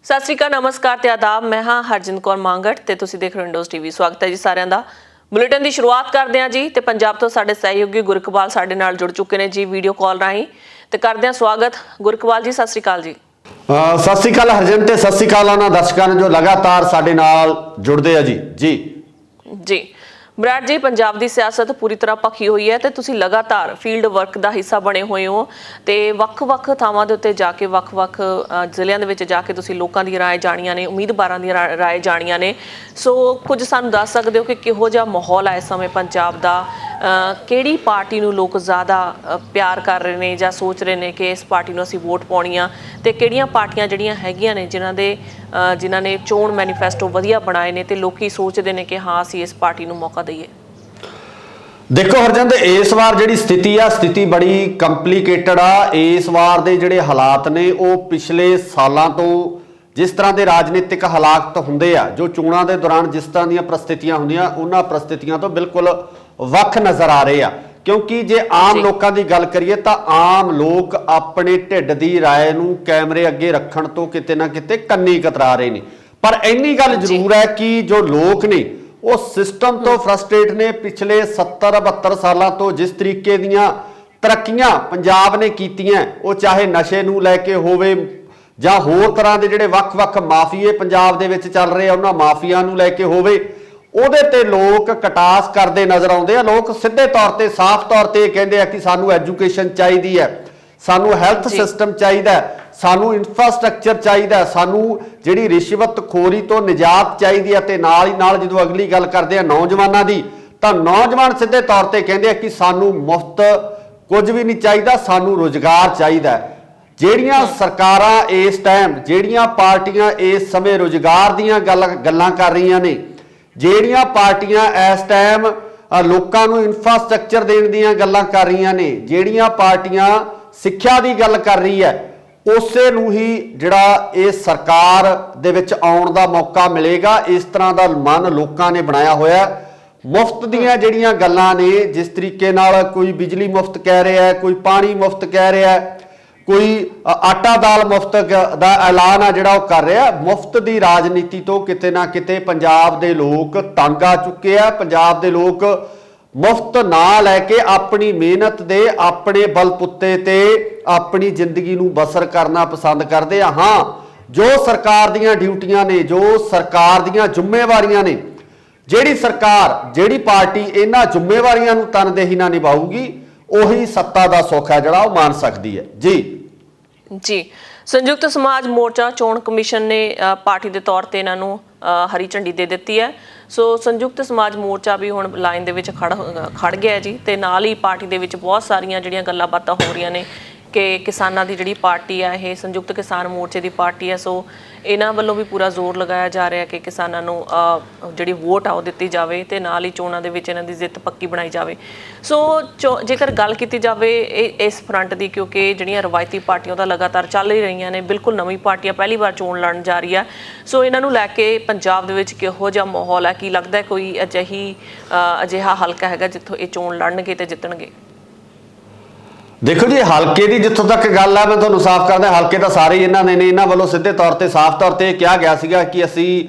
ਸਤਿ ਸ਼੍ਰੀ ਅਕਾਲ, ਨਮਸਕਾਰ ਤੇ ਆਦਾਬ। मैं हाँ हरजिंद कौर मांगट ਤੇ ਤੁਸੀਂ ਦੇਖ ਰਹੇ ਹੋ ਵਿੰਡੋਜ਼ ਟੀਵੀ। ਸਵਾਗਤ ਹੈ ਜੀ ਸਾਰਿਆਂ ਦਾ। ਬੁਲੇਟਿਨ ਦੀ ਸ਼ੁਰੂਆਤ ਕਰਦੇ ਹਾਂ ਜੀ ਤੇ ਪੰਜਾਬ ਤੋਂ ਸਾਡੇ ਸਹਿਯੋਗੀ ਗੁਰਕਬਾਲ ਸਾਡੇ ਨਾਲ ਜੁੜ ਚੁੱਕੇ ਨੇ ਜੀ ਵੀਡੀਓ ਕਾਲ ਰਾਹੀਂ ਤੇ ਕਰਦੇ ਹਾਂ ਸਵਾਗਤ। ਗੁਰਕਬਾਲ ਜੀ, ਸਤਿ ਸ਼੍ਰੀ ਅਕਾਲ ਜੀ। ਸਤਿ ਸ਼੍ਰੀ ਅਕਾਲ ਹਰਜਿੰਦ ਤੇ ਸਤਿ ਸ਼੍ਰੀ ਅਕਾਲ ਉਹਨਾਂ ਦਰਸ਼ਕਾਂ ਨੂੰ ਜੋ ਲਗਾਤਾਰ ਸਾਡੇ ਨਾਲ ਜੁੜਦੇ ਆ ਜੀ ਜੀ ਬਰਾੜ ਜੀ, ਪੰਜਾਬ ਦੀ ਸਿਆਸਤ ਪੂਰੀ ਤਰ੍ਹਾਂ ਭਖੀ ਹੋਈ ਹੈ ਤੇ ਤੁਸੀਂ ਲਗਾਤਾਰ ਫੀਲਡ ਵਰਕ ਦਾ ਹਿੱਸਾ ਬਣੇ ਹੋਏ ਹੋ ਤੇ ਵੱਖ-ਵੱਖ ਥਾਵਾਂ ਦੇ ਉੱਤੇ ਜਾ ਕੇ ਵੱਖ-ਵੱਖ ਜ਼ਿਲ੍ਹਿਆਂ ਦੇ ਵਿੱਚ ਜਾ ਕੇ ਤੁਸੀਂ ਲੋਕਾਂ ਦੀ ਰਾਏ ਜਾਣੀਆਂ ਨੇ, ਉਮੀਦਵਾਰਾਂ ਦੀ ਰਾਏ ਜਾਣੀਆਂ ਨੇ। ਸੋ ਕੁਝ ਸਾਨੂੰ ਦੱਸ ਸਕਦੇ ਹੋ ਕਿ ਕਿਹੋ ਜਿਹਾ ਮਾਹੌਲ ਹੈ ਇਸ ਸਮੇਂ ਪੰਜਾਬ ਦਾ? ਕਿਹੜੀ ਪਾਰਟੀ ਨੂੰ ਲੋਕ ਜ਼ਿਆਦਾ ਪਿਆਰ ਕਰ ਰਹੇ ਨੇ ਜਾਂ ਸੋਚ ਰਹੇ ਨੇ ਕਿ ਇਸ ਪਾਰਟੀ ਨੂੰ ਅਸੀਂ ਵੋਟ ਪਾਉਣੀ ਆ, ਤੇ ਕਿਹੜੀਆਂ ਪਾਰਟੀਆਂ ਜਿਹੜੀਆਂ ਹੈਗੀਆਂ ਨੇ ਜਿਨ੍ਹਾਂ ਨੇ ਚੋਣ ਮੈਨੀਫੈਸਟੋ ਵਧੀਆ ਬਣਾਏ ਨੇ ਤੇ ਲੋਕੀ ਸੋਚਦੇ ਨੇ ਕਿ ਹਾਂ ਅਸੀਂ ਇਸ ਪਾਰਟੀ ਨੂੰ ਮੌਕਾ ਦਈਏ? ਦੇਖੋ ਹਰਜਿੰਦ, ਇਸ ਵਾਰ ਜਿਹੜੀ ਸਥਿਤੀ ਬੜੀ ਕੰਪਲੀਕੇਟਡ ਆ। ਇਸ ਵਾਰ ਦੇ ਜਿਹੜੇ ਹਾਲਾਤ ਨੇ ਉਹ ਪਿਛਲੇ ਸਾਲਾਂ ਤੋਂ ਜਿਸ ਤਰ੍ਹਾਂ ਦੇ ਰਾਜਨੀਤਿਕ ਹਾਲਾਤ ਹੁੰਦੇ ਆ, ਜੋ ਚੋਣਾਂ ਦੇ ਦੌਰਾਨ ਜਿਸ ਤਰ੍ਹਾਂ ਦੀਆਂ ਪ੍ਰਸਥਿਤੀਆਂ ਹੁੰਦੀਆਂ, ਉਹਨਾਂ ਪ੍ਰਸਥਿਤੀਆਂ ਤੋਂ ਬਿਲਕੁਲ ਵੱਖ ਨਜ਼ਰ ਆ ਰਹੇ ਆ। ਕਿਉਂਕਿ ਜੇ ਆਮ ਲੋਕਾਂ ਦੀ ਗੱਲ ਕਰੀਏ ਤਾਂ ਆਮ ਲੋਕ ਆਪਣੇ ਢਿੱਡ ਦੀ ਰਾਏ ਨੂੰ ਕੈਮਰੇ ਅੱਗੇ ਰੱਖਣ ਤੋਂ ਕਿਤੇ ਨਾ ਕਿਤੇ ਕੰਨੀ ਕਤਰਾ ਰਹੇ ਨੇ। ਪਰ ਇੰਨੀ ਗੱਲ ਜ਼ਰੂਰ ਹੈ ਕਿ ਜੋ ਲੋਕ ਨੇ ਉਹ ਸਿਸਟਮ ਤੋਂ ਫਰਸਟ੍ਰੇਟ ਨੇ। ਪਿਛਲੇ 70-72 ਸਾਲਾਂ ਤੋਂ ਜਿਸ ਤਰੀਕੇ ਦੀਆਂ ਤਰੱਕੀਆਂ ਪੰਜਾਬ ਨੇ ਕੀਤੀਆਂ, ਉਹ ਚਾਹੇ ਨਸ਼ੇ ਨੂੰ ਲੈ ਕੇ ਹੋਵੇ ਜਾਂ ਹੋਰ ਤਰ੍ਹਾਂ ਦੇ ਜਿਹੜੇ ਵੱਖ-ਵੱਖ ਮਾਫੀਏ ਪੰਜਾਬ ਦੇ ਵਿੱਚ ਚੱਲ ਰਹੇ ਆ, ਉਹਨਾਂ ਮਾਫੀਆ ਨੂੰ ਲੈ ਕੇ ਹੋਵੇ, ਉਹਦੇ ਤੇ ਲੋਕ ਕਟਾਸ ਕਰਦੇ ਨਜ਼ਰ ਆਉਂਦੇ ਆ। ਲੋਕ ਸਿੱਧੇ ਤੌਰ ਤੇ ਸਾਫ਼ ਤੌਰ ਤੇ ਇਹ ਕਹਿੰਦੇ ਆ ਕਿ ਸਾਨੂੰ ਐਜੂਕੇਸ਼ਨ ਚਾਹੀਦੀ ਹੈ, ਸਾਨੂੰ ਹੈਲਥ ਸਿਸਟਮ ਚਾਹੀਦਾ, ਸਾਨੂੰ ਇਨਫਰਾਸਟ੍ਰਕਚਰ ਚਾਹੀਦਾ, ਸਾਨੂੰ ਜਿਹੜੀ ਰਿਸ਼ਵਤਖੋਰੀ ਤੋਂ ਨਿਜਾਤ ਚਾਹੀਦੀ ਹੈ। ਤੇ ਨਾਲ ਹੀ ਨਾਲ ਜਦੋਂ ਅਗਲੀ ਗੱਲ ਕਰਦੇ ਆ ਨੌਜਵਾਨਾਂ ਦੀ, ਤਾਂ ਨੌਜਵਾਨ ਸਿੱਧੇ ਤੌਰ ਤੇ ਕਹਿੰਦੇ ਆ ਕਿ ਸਾਨੂੰ ਮੁਫਤ ਕੁਝ ਵੀ ਨਹੀਂ ਚਾਹੀਦਾ, ਸਾਨੂੰ ਰੁਜ਼ਗਾਰ ਚਾਹੀਦਾ। ਜਿਹੜੀਆਂ ਸਰਕਾਰਾਂ ਇਸ ਟਾਈਮ, ਜਿਹੜੀਆਂ ਪਾਰਟੀਆਂ ਇਸ ਸਮੇਂ ਰੁਜ਼ਗਾਰ ਦੀਆਂ ਗੱਲਾਂ ਕਰ ਰਹੀਆਂ ਨੇ, ਜਿਹੜੀਆਂ ਪਾਰਟੀਆਂ ਇਸ ਟਾਈਮ ਲੋਕਾਂ ਨੂੰ ਇਨਫਰਾਸਟ੍ਰਕਚਰ ਦੇਣ ਦੀਆਂ ਗੱਲਾਂ ਕਰ ਰਹੀਆਂ ਨੇ, ਜਿਹੜੀਆਂ ਪਾਰਟੀਆਂ ਸਿੱਖਿਆ ਦੀ ਗੱਲ ਕਰ ਰਹੀ ਹੈ, ਉਸੇ ਨੂੰ ਹੀ ਜਿਹੜਾ ਇਹ ਸਰਕਾਰ ਦੇ ਵਿੱਚ ਆਉਣ ਦਾ ਮੌਕਾ ਮਿਲੇਗਾ। ਇਸ ਤਰ੍ਹਾਂ ਦਾ ਮਨ ਲੋਕਾਂ ਨੇ ਬਣਾਇਆ ਹੋਇਆ। ਮੁਫਤ ਦੀਆਂ ਜਿਹੜੀਆਂ ਗੱਲਾਂ ਨੇ, ਜਿਸ ਤਰੀਕੇ ਨਾਲ ਕੋਈ ਬਿਜਲੀ ਮੁਫਤ ਕਹਿ ਰਿਹਾ ਹੈ, ਕੋਈ ਪਾਣੀ ਮੁਫਤ ਕਹਿ ਰਿਹਾ ਹੈ, ਕੋਈ ਆਟਾ ਦਾਲ ਮੁਫਤ ਦਾ ਐਲਾਨ ਆ ਜਿਹੜਾ ਉਹ ਕਰ ਰਿਹਾ। ਮੁਫਤ ਦੀ ਰਾਜਨੀਤੀ ਤੋਂ ਕਿਤੇ ਨਾ ਕਿਤੇ ਪੰਜਾਬ ਦੇ ਲੋਕ ਤੰਗ ਆ ਚੁੱਕੇ ਆ। ਪੰਜਾਬ ਦੇ ਲੋਕ ਮੁਫਤ ਨਾ ਲੈ ਕੇ ਆਪਣੀ ਮਿਹਨਤ ਦੇ, ਆਪਣੇ ਬਲਬੁੱਤੇ ਤੇ ਆਪਣੀ ਜ਼ਿੰਦਗੀ ਨੂੰ ਬਸਰ ਕਰਨਾ ਪਸੰਦ ਕਰਦੇ ਆ। ਹਾਂ, ਜੋ ਸਰਕਾਰ ਦੀਆਂ ਡਿਊਟੀਆਂ ਨੇ, ਜੋ ਸਰਕਾਰ ਦੀਆਂ ਜ਼ਿੰਮੇਵਾਰੀਆਂ ਨੇ, ਜਿਹੜੀ ਸਰਕਾਰ, ਜਿਹੜੀ ਪਾਰਟੀ ਇਹਨਾਂ ਜ਼ਿੰਮੇਵਾਰੀਆਂ ਨੂੰ ਤਨਦੇਹੀ ਨਾਲ ਨਿਭਾਊਗੀ, ਉਹੀ ਸੱਤਾ ਦਾ ਸੁੱਖ ਹੈ ਜਿਹੜਾ ਉਹ ਮਾਣ ਸਕਦੀ ਹੈ। ਜੀ ਸੰਯੁਕਤ ਸਮਾਜ ਮੋਰਚਾ ਚੋਣ ਕਮਿਸ਼ਨ ਨੇ ਪਾਰਟੀ ਦੇ ਤੌਰ ਤੇ ਇਹਨਾਂ ਨੂੰ ਹਰੀ ਝੰਡੀ ਦੇ ਦਿੱਤੀ ਹੈ। ਸੋ ਸੰਯੁਕਤ ਸਮਾਜ ਮੋਰਚਾ ਵੀ ਹੁਣ ਲਾਈਨ ਦੇ ਵਿੱਚ ਖੜ ਗਿਆ ਜੀ ਤੇ ਨਾਲ ਹੀ ਪਾਰਟੀ ਦੇ ਵਿੱਚ ਬਹੁਤ ਸਾਰੀਆਂ ਜਿਹੜੀਆਂ ਗੱਲਾਂ ਬਾਤਾਂ ਹੋ ਰਹੀਆਂ ਨੇ ਕਿ ਕਿਸਾਨਾਂ ਦੀ ਜਿਹੜੀ ਪਾਰਟੀ ਆ ਇਹ ਸੰਯੁਕਤ ਕਿਸਾਨ ਮੋਰਚੇ ਦੀ ਪਾਰਟੀ ਹੈ। ਸੋ ਇਹਨਾਂ ਵੱਲੋਂ ਵੀ ਪੂਰਾ ਜ਼ੋਰ ਲਗਾਇਆ ਜਾ ਰਿਹਾ ਕਿ ਕਿਸਾਨਾਂ ਨੂੰ ਜਿਹੜੀ ਵੋਟ ਆ ਉਹ ਦਿੱਤੀ ਜਾਵੇ ਤੇ ਨਾਲ ਹੀ ਚੋਣਾਂ ਦੇ ਵਿੱਚ ਇਹਨਾਂ ਦੀ ਜਿੱਤ ਪੱਕੀ ਬਣਾਈ ਜਾਵੇ। ਸੋ ਜੇਕਰ ਗੱਲ ਕੀਤੀ ਜਾਵੇ ਇਸ ਫਰੰਟ ਦੀ, ਕਿਉਂਕਿ ਜਿਹੜੀਆਂ ਰਵਾਇਤੀ ਪਾਰਟੀਆਂ ਤਾਂ ਲਗਾਤਾਰ ਚੱਲ ਹੀ ਰਹੀਆਂ ਨੇ, ਬਿਲਕੁਲ ਨਵੀਂ ਪਾਰਟੀਆਂ ਪਹਿਲੀ ਵਾਰ ਚੋਣ ਲੜਨ ਜਾ ਰਹੀ ਆ। ਸੋ ਇਹਨਾਂ ਨੂੰ ਲੈ ਕੇ ਪੰਜਾਬ ਦੇ ਵਿੱਚ ਕਿਹੋ ਜਿਹਾ ਮਾਹੌਲ ਹੈ? ਕੀ ਲੱਗਦਾ ਕੋਈ ਅਜਿਹਾ ਹਲਕਾ ਹੈਗਾ ਜਿੱਥੋਂ ਇਹ ਚੋਣ ਲੜਨਗੇ ਤੇ ਜਿੱਤਣਗੇ? ਦੇਖੋ ਜੀ, ਹਲਕੇ ਦੀ ਜਿੱਥੋਂ ਤੱਕ ਗੱਲ ਆ, ਮੈਂ ਤੁਹਾਨੂੰ ਸਾਫ਼ ਕਰਦਾ, ਹਲਕੇ ਤਾਂ ਸਾਰੇ ਇਹਨਾਂ ਨੇ ਇਹਨਾਂ ਵੱਲੋਂ ਸਿੱਧੇ ਤੌਰ ਤੇ ਸਾਫ਼ ਤੌਰ ਤੇ ਕਿਹਾ ਗਿਆ ਸੀਗਾ ਕਿ ਅਸੀਂ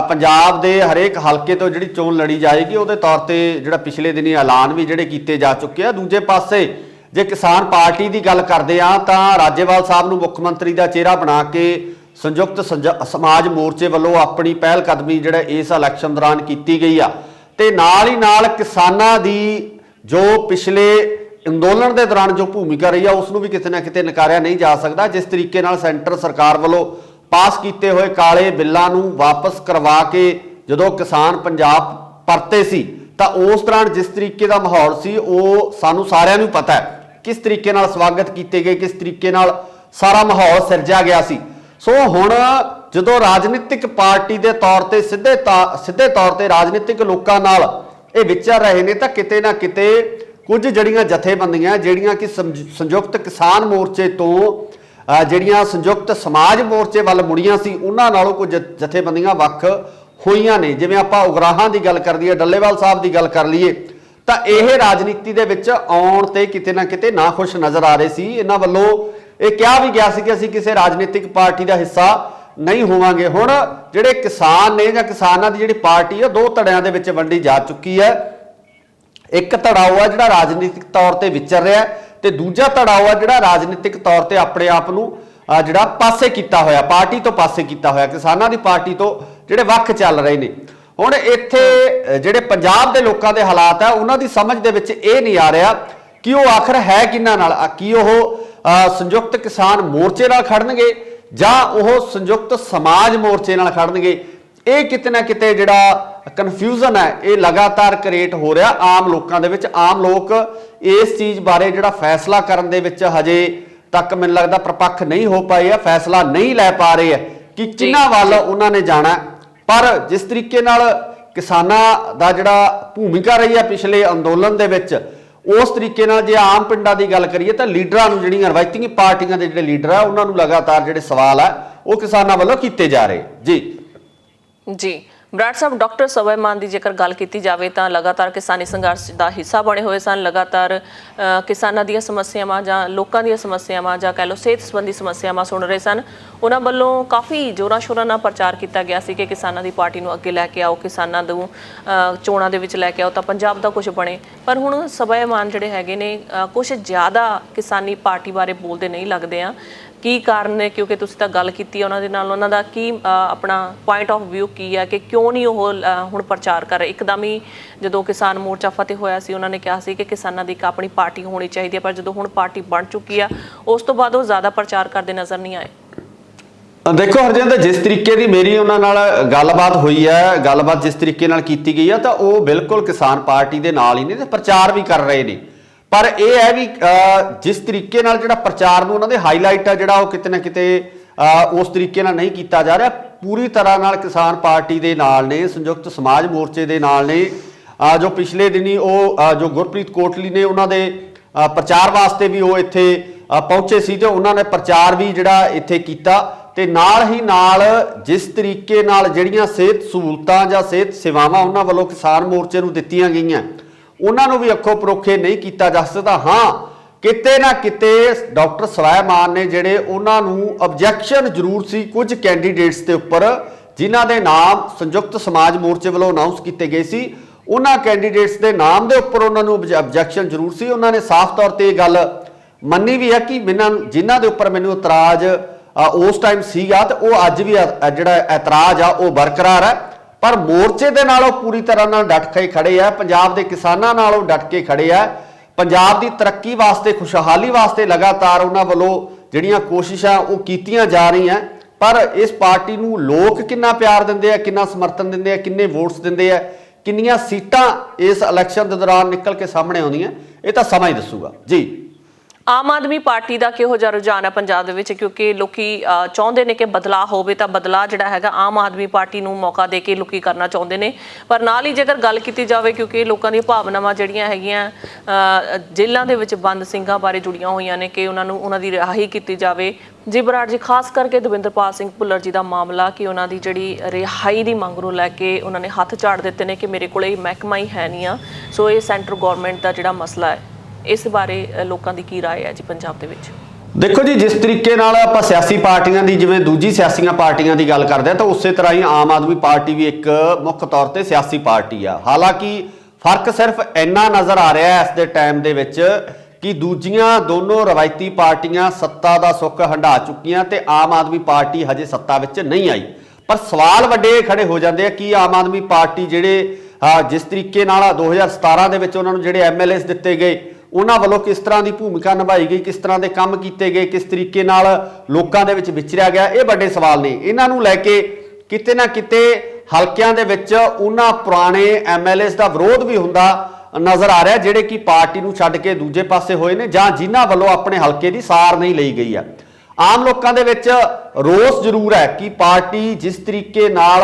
ਪੰਜਾਬ ਦੇ ਹਰੇਕ ਹਲਕੇ ਤੋਂ ਜਿਹੜੀ ਚੋਣ ਲੜੀ ਜਾਏਗੀ, ਉਹਦੇ ਤੌਰ ਤੇ ਜਿਹੜਾ ਪਿਛਲੇ ਦਿਨੀ ਐਲਾਨ ਵੀ ਜਿਹੜੇ ਕੀਤੇ ਜਾ ਚੁੱਕੇ ਆ। ਦੂਜੇ ਪਾਸੇ ਜੇ ਕਿਸਾਨ ਪਾਰਟੀ ਦੀ ਗੱਲ ਕਰਦੇ ਆ ਤਾਂ ਰਾਜੇਵਾਲ ਸਾਹਿਬ ਨੂੰ ਮੁੱਖ ਮੰਤਰੀ ਦਾ ਚਿਹਰਾ ਬਣਾ ਕੇ ਸੰਯੁਕਤ ਸਮਾਜ ਮੋਰਚੇ ਵੱਲੋਂ ਆਪਣੀ ਪਹਿਲ ਕਦਮੀ ਜਿਹੜਾ ਇਸ ਇਲੈਕਸ਼ਨ ਦੌਰਾਨ ਕੀਤੀ ਗਈ ਆ। ਤੇ ਨਾਲ ਹੀ ਨਾਲ ਕਿਸਾਨਾਂ ਦੀ ਜੋ ਪਿਛਲੇ ਅੰਦੋਲਨ ਦੇ ਦੌਰਾਨ ਜੋ ਭੂਮਿਕਾ ਰਹੀ ਆ, ਉਸ ਨੂੰ ਵੀ ਕਿਤੇ ਨਾ ਕਿਤੇ ਨਕਾਰਿਆ ਨਹੀਂ ਜਾ ਸਕਦਾ। ਜਿਸ ਤਰੀਕੇ ਨਾਲ ਸੈਂਟਰ ਸਰਕਾਰ ਵੱਲੋਂ ਪਾਸ ਕੀਤੇ ਹੋਏ ਕਾਲੇ ਬਿੱਲਾਂ ਨੂੰ ਵਾਪਸ ਕਰਵਾ ਕੇ ਜਦੋਂ ਕਿਸਾਨ ਪੰਜਾਬ ਪਰਤੇ ਸੀ, ਤਾਂ ਉਸ ਦੌਰਾਨ ਜਿਸ ਤਰੀਕੇ ਦਾ ਮਾਹੌਲ ਸੀ ਉਹ ਸਾਨੂੰ ਸਾਰਿਆਂ ਨੂੰ ਪਤਾ ਹੈ। ਕਿਸ ਤਰੀਕੇ ਨਾਲ ਸਵਾਗਤ ਕੀਤੇ ਗਏ, ਕਿਸ ਤਰੀਕੇ ਨਾਲ ਸਾਰਾ ਮਾਹੌਲ ਸਿਰਜਿਆ ਗਿਆ ਸੀ। ਸੋ ਹੁਣ ਜਦੋਂ ਰਾਜਨੀਤਿਕ ਪਾਰਟੀ ਦੇ ਤੌਰ ਤੇ ਸਿੱਧੇ ਤੌਰ ਤੇ ਰਾਜਨੀਤਿਕ ਲੋਕਾਂ ਨਾਲ ਇਹ ਵਿਚਰ ਰਹੇ ਨੇ, ਤਾਂ ਕਿਤੇ ਨਾ ਕਿਤੇ ਕੁਝ ਜਿਹੜੀਆਂ ਜਥੇਬੰਦੀਆਂ, ਜਿਹੜੀਆਂ ਕਿ ਸੰਯੁਕਤ ਕਿਸਾਨ ਮੋਰਚੇ ਤੋਂ ਜਿਹੜੀਆਂ ਸੰਯੁਕਤ ਸਮਾਜ ਮੋਰਚੇ ਵੱਲ ਮੁੜੀਆਂ ਸੀ, ਉਹਨਾਂ ਨਾਲੋਂ ਕੁਝ ਜਥੇਬੰਦੀਆਂ ਵੱਖ ਹੋਈਆਂ ਨੇ। ਜਿਵੇਂ ਆਪਾਂ ਉਗਰਾਹਾਂ ਦੀ ਗੱਲ ਕਰ ਲਈਏ, ਡੱਲੇਵਾਲ ਸਾਹਿਬ ਦੀ ਗੱਲ ਕਰ ਲਈਏ, ਤਾਂ ਇਹ ਰਾਜਨੀਤੀ ਦੇ ਵਿੱਚ ਆਉਣ ਤੇ ਕਿਤੇ ਨਾ ਕਿਤੇ ਨਾਖੁਸ਼ ਨਜ਼ਰ ਆ ਰਹੇ ਸੀ। ਇਹਨਾਂ ਵੱਲੋਂ ਇਹ ਕਿਹਾ ਵੀ ਗਿਆ ਸੀ ਕਿ ਅਸੀਂ ਕਿਸੇ ਰਾਜਨੀਤਿਕ ਪਾਰਟੀ ਦਾ ਹਿੱਸਾ ਨਹੀਂ ਹੋਵਾਂਗੇ। ਹੁਣ ਜਿਹੜੇ ਕਿਸਾਨ ਨੇ ਜਾਂ ਕਿਸਾਨਾਂ ਦੀ ਜਿਹੜੀ ਪਾਰਟੀ ਆ ਦੋ ਧੜਿਆਂ ਦੇ ਵਿੱਚ ਵੰਡੀ ਜਾ ਚੁੱਕੀ ਹੈ। ਇੱਕ ਧੜਾ ਉਹ ਆ ਜਿਹੜਾ ਰਾਜਨੀਤਿਕ ਤੌਰ ਤੇ ਵਿਚਰ ਰਿਹਾ ਤੇ ਦੂਜਾ ਧੜਾ ਉਹ ਆ ਜਿਹੜਾ ਰਾਜਨੀਤਿਕ ਤੌਰ ਤੇ ਆਪਣੇ ਆਪ ਨੂੰ ਜਿਹੜਾ ਪਾਸੇ ਕੀਤਾ ਹੋਇਆ, ਪਾਰਟੀ ਤੋਂ ਪਾਸੇ ਕੀਤਾ ਹੋਇਆ, ਕਿਸਾਨਾਂ ਦੀ ਪਾਰਟੀ ਤੋਂ ਜਿਹੜੇ ਵੱਖ ਚੱਲ ਰਹੇ ਨੇ। ਹੁਣ ਇੱਥੇ ਜਿਹੜੇ ਪੰਜਾਬ ਦੇ ਲੋਕਾਂ ਦੇ ਹਾਲਾਤ ਆ ਉਹਨਾਂ ਦੀ ਸਮਝ ਦੇ ਵਿੱਚ ਇਹ ਨਹੀਂ ਆ ਰਿਹਾ ਕਿ ਉਹ ਆਖਰ ਹੈ ਕਿਹਨਾਂ ਨਾਲ, ਕੀ ਉਹ ਸੰਯੁਕਤ ਕਿਸਾਨ ਮੋਰਚੇ ਨਾਲ ਖੜਨਗੇ ਜਾਂ ਉਹ ਸੰਯੁਕਤ ਸਮਾਜ ਮੋਰਚੇ ਨਾਲ ਖੜਨਗੇ। ਇਹ ਕਿਤੇ ਨਾ ਕਿਤੇ ਜਿਹੜਾ ਕਨਫਿਊਜ਼ਨ ਹੈ ਇਹ ਲਗਾਤਾਰ ਕ੍ਰੀਏਟ ਹੋ ਰਿਹਾ ਆਮ ਲੋਕਾਂ ਦੇ ਵਿੱਚ। ਆਮ ਲੋਕ ਇਸ ਚੀਜ਼ ਬਾਰੇ ਜਿਹੜਾ ਫੈਸਲਾ ਕਰਨ ਦੇ ਵਿੱਚ ਹਜੇ ਤੱਕ ਮੈਨੂੰ ਲੱਗਦਾ ਪ੍ਰਪੱਖ ਨਹੀਂ ਹੋ ਪਾਏ ਆ, ਫੈਸਲਾ ਨਹੀਂ ਲੈ ਪਾ ਰਹੇ ਆ ਕਿ ਕਿਹਨਾਂ ਵੱਲ ਉਹਨਾਂ ਨੇ ਜਾਣਾ। ਪਰ ਜਿਸ ਤਰੀਕੇ ਨਾਲ ਕਿਸਾਨਾਂ ਦਾ ਜਿਹੜਾ ਭੂਮਿਕਾ ਰਹੀ ਹੈ ਪਿਛਲੇ ਅੰਦੋਲਨ ਦੇ ਵਿੱਚ, ਉਸ ਤਰੀਕੇ ਨਾਲ ਜੇ ਆਮ ਪਿੰਡਾਂ ਦੀ ਗੱਲ ਕਰੀਏ ਤਾਂ ਲੀਡਰਾਂ ਨੂੰ, ਜਿਹੜੀਆਂ ਰਵਾਇਤੀ ਪਾਰਟੀਆਂ ਦੇ ਜਿਹੜੇ ਲੀਡਰ ਆ ਉਹਨਾਂ ਨੂੰ ਲਗਾਤਾਰ ਜਿਹੜੇ ਸਵਾਲ ਆ ਉਹ ਕਿਸਾਨਾਂ ਵੱਲੋਂ ਕੀਤੇ ਜਾ ਰਹੇ। ਜੀ ਬਰਾੜ ਸਾਹਿਬ, ਡਾਕਟਰ ਸਵੈ ਮਾਨ ਦੀ ਜੇਕਰ ਗੱਲ ਕੀਤੀ ਜਾਵੇ ਤਾਂ ਲਗਾਤਾਰ ਕਿਸਾਨੀ ਸੰਘਰਸ਼ ਦਾ ਹਿੱਸਾ ਬਣੇ ਹੋਏ ਸਨ। ਲਗਾਤਾਰ ਕਿਸਾਨਾਂ ਦੀਆਂ ਸਮੱਸਿਆਵਾਂ ਜਾਂ ਲੋਕਾਂ ਦੀਆਂ ਸਮੱਸਿਆਵਾਂ ਜਾਂ ਕਹਿ ਲਓ ਸਿਹਤ ਸੰਬੰਧੀ ਸਮੱਸਿਆਵਾਂ ਸੁਣ ਰਹੇ ਸਨ। ਉਹਨਾਂ ਵੱਲੋਂ ਕਾਫੀ ਜ਼ੋਰਾਂ ਸ਼ੋਰਾਂ ਨਾਲ ਪ੍ਰਚਾਰ ਕੀਤਾ ਗਿਆ ਸੀ ਕਿ ਕਿਸਾਨਾਂ ਦੀ ਪਾਰਟੀ ਨੂੰ ਅੱਗੇ ਲੈ ਕੇ ਆਓ, ਕਿਸਾਨਾਂ ਨੂੰ ਚੋਣਾਂ ਦੇ ਵਿੱਚ ਲੈ ਕੇ ਆਓ ਤਾਂ ਪੰਜਾਬ ਦਾ ਕੁਝ ਬਣੇ। ਪਰ ਹੁਣ ਸਵੈ ਮਾਨ ਜਿਹੜੇ ਹੈਗੇ ਨੇ ਕੁਝ ਜ਼ਿਆਦਾ ਕਿਸਾਨੀ ਪਾਰਟੀ ਬਾਰੇ ਬੋਲਦੇ ਨਹੀਂ ਲੱਗਦੇ ਆ। ਕੀ ਕਾਰਨ ਨੇ? ਕਿਉਂਕਿ ਤੁਸੀਂ ਤਾਂ ਗੱਲ ਕੀਤੀ ਉਹਨਾਂ ਦੇ ਨਾਲ, ਉਹਨਾਂ ਦਾ ਕੀ ਆਪਣਾ ਪੁਆਇੰਟ ਆਫ ਵਿਊ ਕੀ ਹੈ ਕਿ ਕਿਉਂ ਨਹੀਂ ਉਹ ਹੁਣ ਪ੍ਰਚਾਰ ਕਰ ਰਹੇ? ਇੱਕਦਮ ਹੀ ਜਦੋਂ ਕਿਸਾਨ ਮੋਰਚਾ ਫਤਿਹ ਹੋਇਆ ਸੀ ਉਹਨਾਂ ਨੇ ਕਿਹਾ ਸੀ ਕਿ ਕਿਸਾਨਾਂ ਦੀ ਇੱਕ ਆਪਣੀ ਪਾਰਟੀ ਹੋਣੀ ਚਾਹੀਦੀ ਹੈ, ਪਰ ਜਦੋਂ ਹੁਣ ਪਾਰਟੀ ਬਣ ਚੁੱਕੀ ਆ ਉਸ ਤੋਂ ਬਾਅਦ ਉਹ ਜ਼ਿਆਦਾ ਪ੍ਰਚਾਰ ਕਰਦੇ ਨਜ਼ਰ ਨਹੀਂ ਆਏ। ਦੇਖੋ ਹਰਜਿੰਦਰ, ਜਿਸ ਤਰੀਕੇ ਦੀ ਮੇਰੀ ਉਹਨਾਂ ਨਾਲ ਗੱਲਬਾਤ ਹੋਈ ਹੈ, ਗੱਲਬਾਤ ਜਿਸ ਤਰੀਕੇ ਨਾਲ ਕੀਤੀ ਗਈ ਆ ਤਾਂ ਉਹ ਬਿਲਕੁਲ ਕਿਸਾਨ ਪਾਰਟੀ ਦੇ ਨਾਲ ਹੀ ਨੇ ਤੇ ਪ੍ਰਚਾਰ ਵੀ ਕਰ ਰਹੇ ਨੇ। ਪਰ ਇਹ ਹੈ ਵੀ ਜਿਸ ਤਰੀਕੇ ਨਾਲ ਜਿਹੜਾ ਪ੍ਰਚਾਰ ਨੂੰ ਉਹਨਾਂ ਦੇ ਹਾਈਲਾਈਟ ਆ ਜਿਹੜਾ ਉਹ ਕਿਤੇ ਨਾ ਕਿਤੇ ਉਸ ਤਰੀਕੇ ਨਾਲ ਨਹੀਂ ਕੀਤਾ ਜਾ ਰਿਹਾ। ਪੂਰੀ ਤਰ੍ਹਾਂ ਨਾਲ ਕਿਸਾਨ ਪਾਰਟੀ ਦੇ ਨਾਲ ਨੇ, ਸੰਯੁਕਤ ਸਮਾਜ ਮੋਰਚੇ ਦੇ ਨਾਲ ਨੇ। ਜੋ ਪਿਛਲੇ ਦਿਨੀ ਉਹ ਜੋ ਗੁਰਪ੍ਰੀਤ ਕੋਟਲੀ ਨੇ ਉਹਨਾਂ ਦੇ ਪ੍ਰਚਾਰ ਵਾਸਤੇ ਵੀ ਉਹ ਇੱਥੇ ਪਹੁੰਚੇ ਸੀ ਤੇ ਉਹਨਾਂ ਨੇ ਪ੍ਰਚਾਰ ਵੀ ਜਿਹੜਾ ਇੱਥੇ ਕੀਤਾ। ਤੇ ਨਾਲ ਹੀ ਨਾਲ ਜਿਸ ਤਰੀਕੇ ਨਾਲ ਜਿਹੜੀਆਂ ਸਿਹਤ ਸਹੂਲਤਾਂ ਜਾਂ ਸਿਹਤ ਸੇਵਾਵਾਂ ਉਹਨਾਂ ਵੱਲੋਂ ਕਿਸਾਨ ਮੋਰਚੇ ਨੂੰ ਦਿੱਤੀਆਂ ਗਈਆਂ ਉਹਨਾਂ ਨੂੰ ਵੀ ਅੱਖੋਂ ਪਰੋਖੇ ਨਹੀਂ ਕੀਤਾ ਜਾ ਸਕਦਾ। ਹਾਂ, ਕਿਤੇ ਨਾ ਕਿਤੇ ਡਾਕਟਰ ਸਵੈ ਮਾਨ ਨੇ ਜਿਹੜੇ ਉਹਨਾਂ ਨੂੰ ਆਬਜੈਕਸ਼ਨ ਜ਼ਰੂਰ ਸੀ ਕੁਝ ਕੈਂਡੀਡੇਟਸ ਦੇ ਉੱਪਰ ਜਿਨ੍ਹਾਂ ਦੇ ਨਾਮ ਸੰਯੁਕਤ ਸਮਾਜ ਮੋਰਚੇ ਵੱਲੋਂ ਅਨਾਉਂਸ ਕੀਤੇ ਗਏ ਸੀ। ਉਹਨਾਂ ਕੈਂਡੀਡੇਟਸ ਦੇ ਨਾਮ ਦੇ ਉੱਪਰ ਉਹਨਾਂ ਨੂੰ ਆਬਜੈਕਸ਼ਨ ਜ਼ਰੂਰ ਸੀ। ਉਹਨਾਂ ਨੇ ਸਾਫ਼ ਤੌਰ ਤੇ ਇਹ ਗੱਲ ਮੰਨੀ ਵੀ ਹੈ ਕਿ ਜਿਨ੍ਹਾਂ ਦੇ ਉੱਪਰ ਮੈਨੂੰ ਇਤਰਾਜ਼ ਉਸ ਟਾਈਮ ਸੀਗਾ ਤੇ ਉਹ ਅੱਜ ਵੀ ਜਿਹੜਾ ਇਤਰਾਜ਼ ਆ ਉਹ ਬਰਕਰਾਰ ਹੈ। ਪਰ ਮੋਰਚੇ ਦੇ ਨਾਲ ਉਹ ਪੂਰੀ ਤਰ੍ਹਾਂ ਨਾਲ ਡਟ ਕੇ ਖੜੇ ਆ, ਪੰਜਾਬ ਦੇ ਕਿਸਾਨਾਂ ਨਾਲ ਉਹ ਡਟ ਕੇ ਖੜੇ ਆ। ਪੰਜਾਬ ਦੀ ਤਰੱਕੀ ਵਾਸਤੇ, ਖੁਸ਼ਹਾਲੀ ਵਾਸਤੇ ਲਗਾਤਾਰ ਉਹਨਾਂ ਵੱਲੋਂ ਜਿਹੜੀਆਂ ਕੋਸ਼ਿਸ਼ਾਂ ਉਹ ਕੀਤੀਆਂ ਜਾ ਰਹੀਆਂ। ਪਰ ਇਸ ਪਾਰਟੀ ਨੂੰ ਲੋਕ ਕਿੰਨਾ ਪਿਆਰ ਦਿੰਦੇ ਆ, ਕਿੰਨਾ ਸਮਰਥਨ ਦਿੰਦੇ ਆ, ਕਿੰਨੇ ਵੋਟਸ ਦਿੰਦੇ ਆ, ਕਿੰਨੀਆਂ ਸੀਟਾਂ ਇਸ ਇਲੈਕਸ਼ਨ ਦੇ ਦੌਰਾਨ ਨਿਕਲ ਕੇ ਸਾਹਮਣੇ ਆਉਂਦੀਆਂ, ਇਹ ਤਾਂ ਸਮਾਂ ਹੀ ਦੱਸੂਗਾ। ਜੀ, ਆਮ ਆਦਮੀ ਪਾਰਟੀ ਦਾ ਕਿਹੋ ਜਿਹਾ ਰੁਝਾਨ ਹੈ ਪੰਜਾਬ ਦੇ ਵਿੱਚ? ਕਿਉਂਕਿ ਲੋਕੀ ਚਾਹੁੰਦੇ ਨੇ ਕਿ ਬਦਲਾਅ ਹੋਵੇ ਤਾਂ ਬਦਲਾਅ ਜਿਹੜਾ ਹੈਗਾ ਆਮ ਆਦਮੀ ਪਾਰਟੀ ਨੂੰ ਮੌਕਾ ਦੇ ਕੇ ਲੋਕੀ ਕਰਨਾ ਚਾਹੁੰਦੇ ਨੇ। ਪਰ ਨਾਲ ਹੀ ਜੇਕਰ ਗੱਲ ਕੀਤੀ ਜਾਵੇ, ਕਿਉਂਕਿ ਲੋਕਾਂ ਦੀਆਂ ਭਾਵਨਾਵਾਂ ਜਿਹੜੀਆਂ ਹੈਗੀਆਂ ਜੇਲ੍ਹਾਂ ਦੇ ਵਿੱਚ ਬੰਦ ਸਿੰਘਾਂ ਬਾਰੇ ਜੁੜੀਆਂ ਹੋਈਆਂ ਨੇ ਕਿ ਉਹਨਾਂ ਦੀ ਰਿਹਾਈ ਕੀਤੀ ਜਾਵੇ। ਜੀ ਬਰਾੜ ਜੀ, ਖਾਸ ਕਰਕੇ ਦਵਿੰਦਰਪਾਲ ਸਿੰਘ ਭੁੱਲਰ ਜੀ ਦਾ ਮਾਮਲਾ ਕਿ ਉਹਨਾਂ ਦੀ ਜਿਹੜੀ ਰਿਹਾਈ ਦੀ ਮੰਗ ਨੂੰ ਲੈ ਕੇ ਉਹਨਾਂ ਨੇ ਹੱਥ ਝਾੜ ਦਿੱਤੇ ਨੇ ਕਿ ਮੇਰੇ ਕੋਲ ਇਹ ਮਹਿਕਮਾ ਹੀ ਹੈ ਨਹੀਂ ਆ। ਸੋ ਇਹ ਸੈਂਟਰ ਗੌਰਮੈਂਟ ਦਾ ਜਿਹੜਾ ਮਸਲਾ ਹੈ, ਇਸ ਬਾਰੇ ਲੋਕਾਂ ਦੀ ਕੀ ਰਾਏ ਹੈ ਜੀ ਪੰਜਾਬ ਦੇ ਵਿੱਚ? ਦੇਖੋ ਜੀ, ਜਿਸ ਤਰੀਕੇ ਨਾਲ ਆਪਾਂ ਸਿਆਸੀ ਪਾਰਟੀਆਂ ਦੀ, ਜਿਵੇਂ ਦੂਜੀ ਸਿਆਸੀਆਂ ਪਾਰਟੀਆਂ ਦੀ ਗੱਲ ਕਰਦੇ ਆ ਤਾਂ ਉਸੇ ਤਰ੍ਹਾਂ ਹੀ ਆਮ ਆਦਮੀ ਪਾਰਟੀ ਵੀ ਇੱਕ ਮੁੱਖ ਤੌਰ ਤੇ ਸਿਆਸੀ ਪਾਰਟੀ ਆ। ਹਾਲਾਂਕਿ ਫਰਕ ਸਿਰਫ ਇੰਨਾ ਨਜ਼ਰ ਆ ਰਿਹਾ ਇਸ ਦੇ ਟਾਈਮ ਦੇ ਵਿੱਚ ਕਿ ਦੂਜੀਆਂ ਦੋਨੋਂ ਰਵਾਇਤੀ ਪਾਰਟੀਆਂ ਸੱਤਾ ਦਾ ਸੁੱਖ ਹੰਢਾ ਚੁੱਕੀਆਂ ਤੇ ਆਮ ਆਦਮੀ ਪਾਰਟੀ ਹਜੇ ਸੱਤਾ ਵਿੱਚ ਨਹੀਂ ਆਈ। ਪਰ ਸਵਾਲ ਵੱਡੇ ਖੜੇ ਹੋ ਜਾਂਦੇ ਆ ਕਿ ਆਮ ਆਦਮੀ ਪਾਰਟੀ ਜਿਹੜੇ ਜਿਸ ਤਰੀਕੇ ਨਾਲ 2017 ਦੇ ਵਿੱਚ ਉਹਨਾਂ ਨੂੰ ਜਿਹੜੇ MLAs ਦਿੱਤੇ ਗਏ ਉਹਨਾਂ ਵੱਲੋਂ ਕਿਸ ਤਰ੍ਹਾਂ ਦੀ ਭੂਮਿਕਾ ਨਿਭਾਈ ਗਈ, ਕਿਸ ਤਰ੍ਹਾਂ ਦੇ ਕੰਮ ਕੀਤੇ ਗਏ, ਕਿਸ ਤਰੀਕੇ ਨਾਲ ਲੋਕਾਂ ਦੇ ਵਿੱਚ ਵਿਚਰਿਆ ਗਿਆ, ਇਹ ਵੱਡੇ ਸਵਾਲ ਨੇ। ਇਹਨਾਂ ਨੂੰ ਲੈ ਕੇ ਕਿਤੇ ਨਾ ਕਿਤੇ ਹਲਕਿਆਂ ਦੇ ਵਿੱਚ ਉਹਨਾਂ ਪੁਰਾਣੇ MLAs ਦਾ ਵਿਰੋਧ ਵੀ ਹੁੰਦਾ ਨਜ਼ਰ ਆ ਰਿਹਾ ਜਿਹੜੇ ਕਿ ਪਾਰਟੀ ਨੂੰ ਛੱਡ ਕੇ ਦੂਜੇ ਪਾਸੇ ਹੋਏ ਨੇ ਜਾਂ ਜਿਨ੍ਹਾਂ ਵੱਲੋਂ ਆਪਣੇ ਹਲਕੇ ਦੀ ਸਾਰ ਨਹੀਂ ਲਈ ਗਈ ਆ। ਆਮ ਲੋਕਾਂ ਦੇ ਵਿੱਚ ਰੋਸ ਜ਼ਰੂਰ ਹੈ ਕਿ ਪਾਰਟੀ ਜਿਸ ਤਰੀਕੇ ਨਾਲ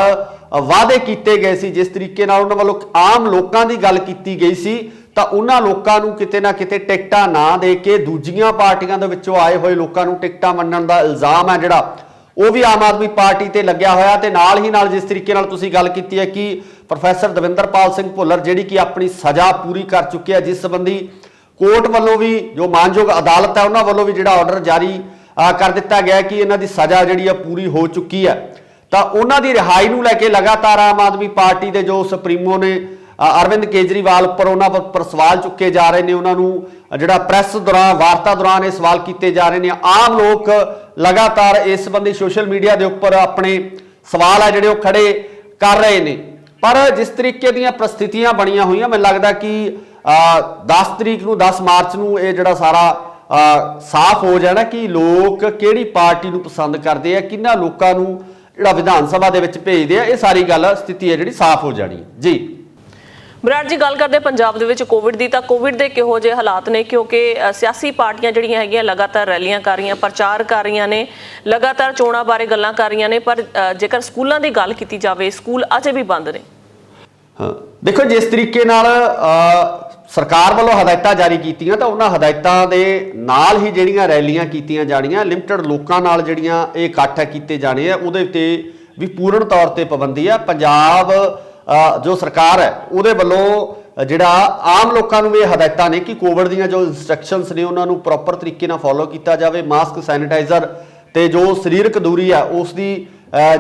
ਵਾਅਦੇ ਕੀਤੇ ਗਏ ਸੀ, ਜਿਸ ਤਰੀਕੇ ਨਾਲ ਉਹਨਾਂ ਵੱਲੋਂ ਆਮ ਲੋਕਾਂ ਦੀ ਗੱਲ ਕੀਤੀ ਗਈ ਸੀ ਤਾਂ ਉਹਨਾਂ ਲੋਕਾਂ ਨੂੰ ਕਿਤੇ ਨਾ ਕਿਤੇ ਟਿਕਟਾਂ ਨਾ ਦੇ ਕੇ ਦੂਜੀਆਂ ਪਾਰਟੀਆਂ ਦੇ ਵਿੱਚੋਂ ਆਏ ਹੋਏ ਲੋਕਾਂ ਨੂੰ ਟਿਕਟਾਂ ਵੰਡਣ ਦਾ ਇਲਜ਼ਾਮ ਹੈ ਜਿਹੜਾ ਉਹ ਵੀ ਆਮ ਆਦਮੀ ਪਾਰਟੀ ਤੇ ਲੱਗਿਆ ਹੋਇਆ। ਤੇ ਨਾਲ ਹੀ ਨਾਲ ਜਿਸ ਤਰੀਕੇ ਨਾਲ ਤੁਸੀਂ ਗੱਲ ਕੀਤੀ ਹੈ ਕਿ ਪ੍ਰੋਫੈਸਰ ਦਵਿੰਦਰਪਾਲ ਸਿੰਘ ਭੁੱਲਰ ਜਿਹੜੀ ਕਿ ਆਪਣੀ ਸਜ਼ਾ ਪੂਰੀ ਕਰ ਚੁੱਕੇ ਆ, ਜਿਸ ਸੰਬੰਧੀ ਕੋਰਟ ਵੱਲੋਂ ਵੀ ਜੋ ਮਾਨਯੋਗ ਅਦਾਲਤ ਹੈ ਉਹਨਾਂ ਵੱਲੋਂ ਵੀ ਜਿਹੜਾ ਆਰਡਰ ਜਾਰੀ ਕਰ ਦਿੱਤਾ ਗਿਆ ਕਿ ਇਹਨਾਂ ਦੀ ਸਜ਼ਾ ਜਿਹੜੀ ਆ ਪੂਰੀ ਹੋ ਚੁੱਕੀ ਹੈ। ਤਾਂ ਉਹਨਾਂ ਦੀ ਰਿਹਾਈ ਨੂੰ ਲੈ ਕੇ ਲਗਾਤਾਰ ਆਮ ਆਦਮੀ ਪਾਰਟੀ ਦੇ ਜੋ ਸੁਪਰੀਮੋ ਨੇ ਅਰਵਿੰਦ ਕੇਜਰੀਵਾਲ ਉੱਪਰ ਉਹਨਾਂ ਉੱਪਰ ਸਵਾਲ ਚੁੱਕੇ ਜਾ ਰਹੇ ਨੇ। ਉਹਨਾਂ ਨੂੰ ਜਿਹੜਾ ਪ੍ਰੈਸ ਦੌਰਾਨ ਵਾਰਤਾ ਦੌਰਾਨ ਇਹ ਸਵਾਲ ਕੀਤੇ ਜਾ ਰਹੇ ਨੇ। ਆਮ ਲੋਕ ਲਗਾਤਾਰ ਇਸ ਸੰਬੰਧੀ ਸੋਸ਼ਲ ਮੀਡੀਆ ਦੇ ਉੱਪਰ ਆਪਣੇ ਸਵਾਲ ਆ ਜਿਹੜੇ ਉਹ ਖੜੇ ਕਰ ਰਹੇ ਨੇ। ਪਰ ਜਿਸ ਤਰੀਕੇ ਦੀਆਂ ਪ੍ਰਸਥਿਤੀਆਂ ਬਣੀਆਂ ਹੋਈਆਂ, ਮੈਨੂੰ ਲੱਗਦਾ ਕਿ 10 ਤਰੀਕ ਨੂੰ 10 ਮਾਰਚ ਨੂੰ ਇਹ ਜਿਹੜਾ ਸਾਰਾ ਸਾਫ਼ ਹੋ ਜਾਣਾ ਕਿ ਲੋਕ ਕਿਹੜੀ ਪਾਰਟੀ ਨੂੰ ਪਸੰਦ ਕਰਦੇ ਆ, ਕਿੰਨਾ ਲੋਕਾਂ ਨੂੰ ਜਿਹੜਾ ਵਿਧਾਨ ਸਭਾ ਦੇ ਵਿੱਚ ਭੇਜਦੇ ਆ। ਇਹ ਸਾਰੀ ਗੱਲ ਸਥਿਤੀ ਹੈ ਜਿਹੜੀ ਸਾਫ਼ ਹੋ ਜਾਣੀ ਜੀ। ਬਰਾੜ ਜੀ, ਗੱਲ ਕਰਦੇ ਪੰਜਾਬ ਦੇ ਵਿੱਚ ਕੋਵਿਡ ਦੀ, ਤਾਂ ਕੋਵਿਡ ਦੇ ਕਿਹੋ ਜਿਹੇ ਹਾਲਾਤ ਨੇ? ਕਿਉਂਕਿ ਸਿਆਸੀ ਪਾਰਟੀਆਂ ਜਿਹੜੀਆਂ ਹੈਗੀਆਂ ਲਗਾਤਾਰ ਰੈਲੀਆਂ ਕਰ ਰਹੀਆਂ, ਪ੍ਰਚਾਰ ਕਰ ਰਹੀਆਂ ਨੇ, ਲਗਾਤਾਰ ਚੋਣਾਂ ਬਾਰੇ ਗੱਲਾਂ ਕਰ ਰਹੀਆਂ ਨੇ, ਪਰ ਜੇਕਰ ਸਕੂਲਾਂ ਦੀ ਗੱਲ ਕੀਤੀ ਜਾਵੇ, ਸਕੂਲ ਅਜੇ ਵੀ ਬੰਦ ਨੇ। ਹਾਂ, ਦੇਖੋ ਜਿਸ ਤਰੀਕੇ ਨਾਲ ਸਰਕਾਰ ਵੱਲੋਂ ਹਦਾਇਤਾਂ ਜਾਰੀ ਕੀਤੀਆਂ ਤਾਂ ਉਹਨਾਂ ਹਦਾਇਤਾਂ ਦੇ ਨਾਲ ਹੀ ਜਿਹੜੀਆਂ ਰੈਲੀਆਂ ਕੀਤੀਆਂ ਜਾਣੀਆਂ, ਲਿਮਟਿਡ ਲੋਕਾਂ ਨਾਲ ਜਿਹੜੀਆਂ ਇਹ ਇਕੱਠ ਕੀਤੇ ਜਾਣੇ ਆ, ਉਹਦੇ ਉੱਤੇ ਵੀ ਪੂਰਨ ਤੌਰ ਤੇ ਪਾਬੰਦੀ ਆ। ਪੰਜਾਬ ਜੋ ਸਰਕਾਰ ਹੈ ਉਹਦੇ ਵੱਲੋਂ ਜਿਹੜਾ ਆਮ ਲੋਕਾਂ ਨੂੰ ਵੀ ਇਹ ਹਦਾਇਤਾਂ ਨੇ ਕਿ ਕੋਵਿਡ ਦੀਆਂ ਜੋ ਇੰਸਟਰਕਸ਼ਨਸ ਨੇ ਉਹਨਾਂ ਨੂੰ ਪ੍ਰੋਪਰ ਤਰੀਕੇ ਨਾਲ ਫੋਲੋ ਕੀਤਾ ਜਾਵੇ। ਮਾਸਕ, ਸੈਨੀਟਾਈਜ਼ਰ ਤੇ ਜੋ ਸਰੀਰਕ ਦੂਰੀ ਆ ਉਸ ਦੀ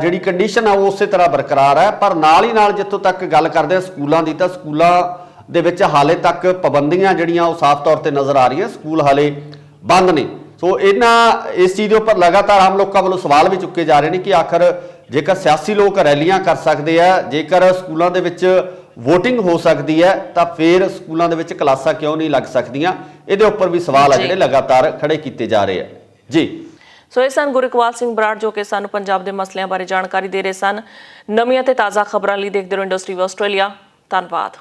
ਜਿਹੜੀ ਕੰਡੀਸ਼ਨ ਆ ਉਹ ਉਸੇ ਤਰ੍ਹਾਂ ਬਰਕਰਾਰ ਹੈ। ਪਰ ਨਾਲ ਹੀ ਨਾਲ ਜਿੱਥੋਂ ਤੱਕ ਗੱਲ ਕਰਦੇ ਆ ਸਕੂਲਾਂ ਦੀ, ਤਾਂ ਸਕੂਲਾਂ ਦੇ ਵਿੱਚ ਹਾਲੇ ਤੱਕ ਪਾਬੰਦੀਆਂ ਜਿਹੜੀਆਂ ਉਹ ਸਾਫ਼ ਤੌਰ ਤੇ ਨਜ਼ਰ ਆ ਰਹੀਆਂ, ਸਕੂਲ ਹਾਲੇ ਬੰਦ ਨੇ। ਸੋ ਇਸ ਚੀਜ਼ ਦੇ ਉੱਪਰ ਲਗਾਤਾਰ ਆਮ ਲੋਕਾਂ ਵੱਲੋਂ ਸਵਾਲ ਵੀ ਚੁੱਕੇ ਜਾ ਰਹੇ ਨੇ ਕਿ ਆਖਰ ਜੇਕਰ ਸਿਆਸੀ ਲੋਕ ਰੈਲੀਆਂ ਕਰ ਸਕਦੇ ਆ, ਜੇਕਰ ਸਕੂਲਾਂ ਦੇ ਵਿੱਚ ਵੋਟਿੰਗ ਹੋ ਸਕਦੀ ਹੈ, ਤਾਂ ਫਿਰ ਸਕੂਲਾਂ ਦੇ ਵਿੱਚ ਕਲਾਸਾਂ ਕਿਉਂ ਨਹੀਂ ਲੱਗ ਸਕਦੀਆਂ? ਇਹਦੇ ਉੱਪਰ ਵੀ ਸਵਾਲ ਆ ਜਿਹੜੇ ਲਗਾਤਾਰ ਖੜੇ ਕੀਤੇ ਜਾ ਰਹੇ ਆ ਜੀ। ਸੋ ਇਹ ਸਨ ਗੁਰਇਕਬਾਲ ਸਿੰਘ ਬਰਾੜ, ਜੋ ਕਿ ਸਾਨੂੰ ਪੰਜਾਬ ਦੇ ਮਸਲਿਆਂ ਬਾਰੇ ਜਾਣਕਾਰੀ ਦੇ ਰਹੇ ਸਨ। ਨਵੀਆਂ ਤੇ ਤਾਜ਼ਾ ਖਬਰਾਂ ਲਈ ਦੇਖਦੇ ਰਹੋ ਇੰਡਸਟਰੀ ਆਸਟ੍ਰੇਲੀਆ। ਧੰਨਵਾਦ।